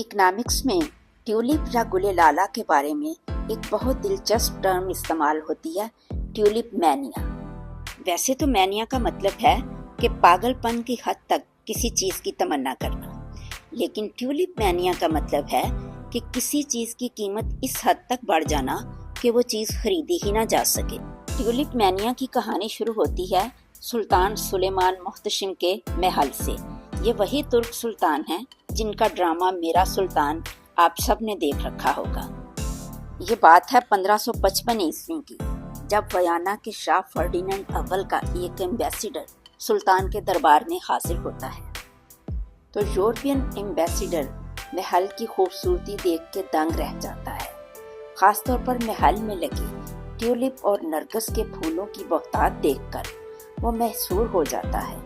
Economics में tulip या गुले लाला के बारे में एक बहुत दिलचस्प टर्म इस्तेमाल होती है, ट्यूलिप मैनिया। वैसे तो मैनिया का मतलब है कि पागलपन की हद तक किसी चीज़ की तमन्ना करना, लेकिन ट्यूलिप मैनिया का मतलब है कि किसी चीज़ की कीमत इस हद तक बढ़ जाना कि वो चीज़ खरीदी ही ना जा सके। ट्यूलिप मैनिया की कहानी शुरू होती है सुल्तान सुलेमान मुहतशिम के महल से। ये वही तुर्क सुल्तान हैं जिनका ड्रामा मेरा सुल्तान आप सब ने देख रखा होगा। ये बात है 1555 ईस्वी की, जब वयाना के शाह फर्डिनेंड अव्वल का एक एम्बेसडर सुल्तान के दरबार में हाजिर होता है। तो यूरोपियन एम्बेसडर महल की खूबसूरती देख के दंग रह जाता है। खासतौर पर महल में लगे ट्यूलिप और नरगिस के फूलों की बहुतायत देखकर वो महसूर हो जाता है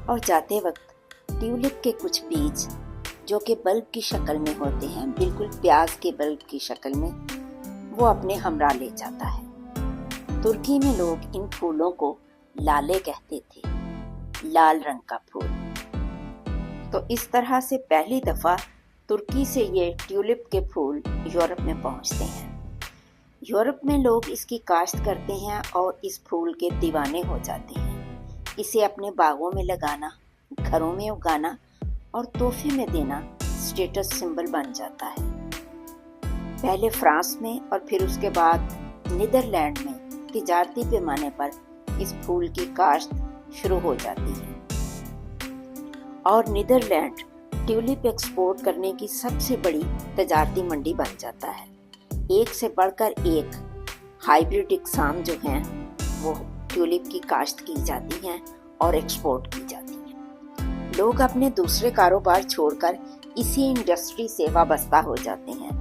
और जाते वक्त ट्यूलिप के कुछ बीज जो कि बल्ब की शक्ल में होते हैं, बिल्कुल प्याज के बल्ब की शक्ल में, वो अपने हमरा ले जाता है। तुर्की में लोग इन फूलों को लाले कहते थे, लाल रंग का फूल। तो इस तरह से पहली दफा तुर्की से ये ट्यूलिप के फूल यूरोप में पहुंचते हैं। यूरोप में लोग इसकी काश्त करते हैं और इस फूल के दीवाने हो जाते हैं। इसे अपने बागों में लगाना, घरों में उगाना और तोहफे में देना स्टेटस सिंबल बन जाता है। पहले फ्रांस में और फिर उसके बाद नीदरलैंड में तिजारती पैमाने पर इस फूल की काश्त शुरू हो जाती है और नीदरलैंड ट्यूलिप एक्सपोर्ट करने की सबसे बड़ी तिजारती मंडी बन जाता है। एक से बढ़कर एक हाइब्रिड इकसाम जो हैं वो ट्यूलिप की काश्त की जाती हैं और एक्सपोर्ट की जाती हैं। लोग अपने दूसरे कारोबार छोड़कर इसी इंडस्ट्री से वाबस्ता हो जाते हैं।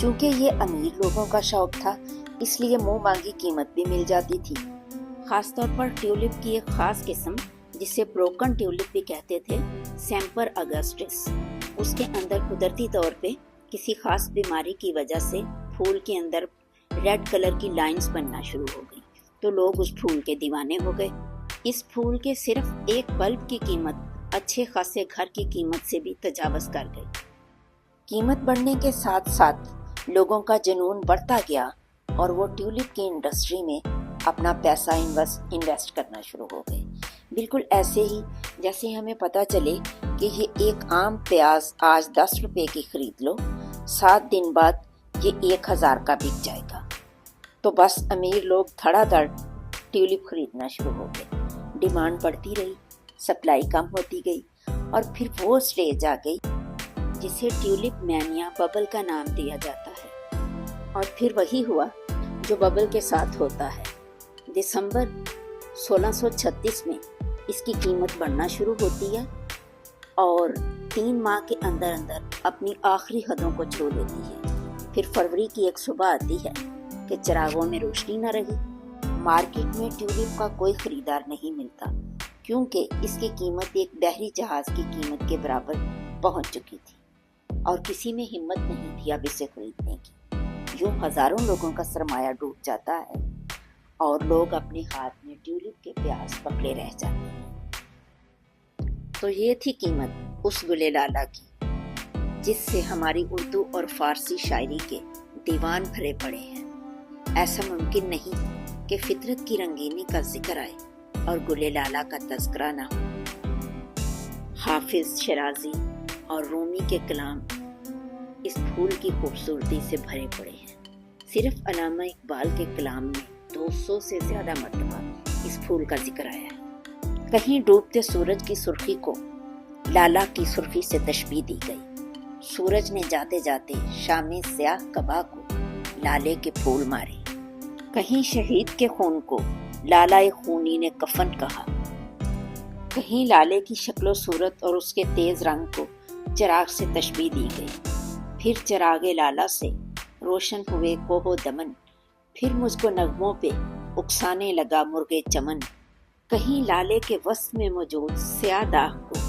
चूंकि ये अमीर लोगों का शौक था, इसलिए मुंह मांगी कीमत भी मिल जाती थी। खासतौर पर ट्यूलिप की एक खास किस्म, जिसे ब्रोकन ट्यूलिप भी कहते थे, सेम्पर अगस्टिस, उसके अंदर कुदरती तौर पे किसी खास बीमारी की वजह से फूल के अंदर रेड कलर की लाइंस बनना शुरू हो गई, तो लोग उस फूल के दीवाने हो गए। इस फूल के सिर्फ एक बल्ब की कीमत अच्छे खासे घर की कीमत से भी तजावज़ कर गई। कीमत बढ़ने के साथ साथ लोगों का जुनून बढ़ता गया और वो ट्यूलिप की इंडस्ट्री में अपना पैसा इन्वेस्ट करना शुरू हो गए। बिल्कुल ऐसे ही जैसे हमें पता चले कि ये एक आम प्याज आज 10 रुपए की खरीद लो, 7 दिन बाद ये 1000 का बिक जाएगा। तो बस अमीर लोग धड़ाधड़ ट्यूलिप खरीदना शुरू हो गए। डिमांड बढ़ती रही, सप्लाई कम होती गई और फिर वो स्टेज आ गई जिसे ट्यूलिप मैनिया बबल का नाम दिया जाता है। और फिर वही हुआ जो बबल के साथ होता है। दिसंबर 1636 में इसकी कीमत बढ़ना शुरू होती है और 3 माह के अंदर अंदर अपनी आखिरी हदों को छू लेती है। फिर फरवरी की एक सुबह आती है कि चिरागों में रोशनी न रही। मार्केट में ट्यूलिप का कोई खरीदार नहीं मिलता, क्योंकि इसकी कीमत एक बहरी जहाज की कीमत के बराबर पहुंच चुकी थी और किसी में हिम्मत नहीं थी अब इसे खरीदने की। यूं हजारों लोगों का सरमाया डूब जाता है और लोग अपने हाथ में ट्यूलिप के प्याज पकड़े रह जाते हैं। तो ये थी कीमत उस गुले लाला की, जिससे हमारी उर्दू और फारसी शायरी के दीवान भरे पड़े हैं। ऐसा मुमकिन नहीं कि फितरत की रंगीनी का जिक्र आए और गुले लाला का तज़किरा ना हो। हाफिज, शिराजी और रूमी के कलाम इस फूल की खूबसूरती से भरे पड़े हैं। सिर्फ अल्लामा इकबाल के कलाम में 200 से ज्यादा मर्तबा इस फूल का जिक्र आया है। कहीं डूबते सूरज की सुर्खी को लाला की सुर्खी से तशबीह दी गई। सूरज ने जाते जाते शामे स्याह कबा को लाले के फूल मारे। कहीं शहीद के खून को लाला खूनी ने कफन कहा। कहीं लाले की शक्लो सूरत और उसके तेज रंग को चिराग से तशबीह दी गई। फिर चिरागे लाला से रोशन हुए कोहो दमन, फिर मुझको नगमों पे उकसाने लगा मुर्गे चमन। कहीं लाले के वस्फ में मौजूद स्याह दाग को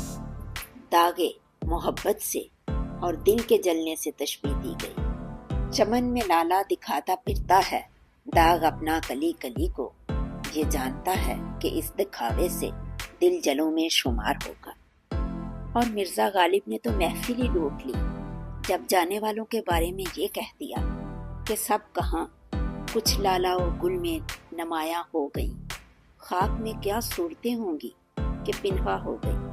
दागे मोहब्बत से और दिल के जलने से तशबीह दी गई। चमन में लाला दिखाता फिरता है दाग अपना कली कली को, ये जानता है कि इस दिखावे से दिल जलों में शुमार होगा। और मिर्जा गालिब ने तो महफिल ही लूट ली जब जाने वालों के बारे में ये कह दिया कि सब कहाँ कुछ लाला और गुल में नमाया हो गई, खाक में क्या सूरतें होंगी कि पिन्हा हो गई।